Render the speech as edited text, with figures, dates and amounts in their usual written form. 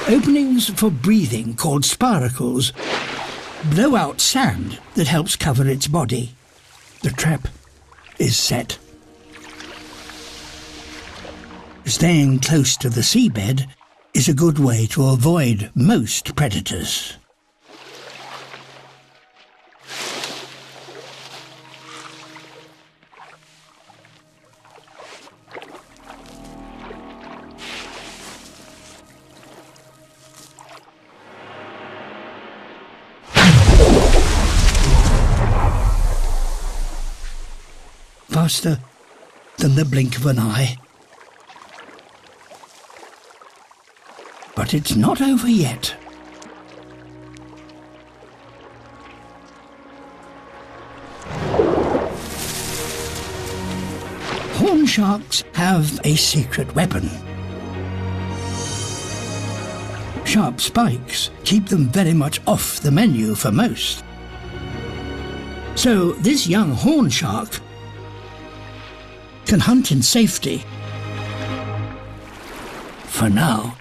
Openings for breathing, called spiracles, blow out sand that helps cover its body. The trap is set. Staying close to the seabed is a good way to avoid most predators. Faster than the blink of an eye. But it's not over yet. Horn sharks have a secret weapon. Sharp spikes keep them very much off the menu for most. So this young horn shark can hunt in safety. For now.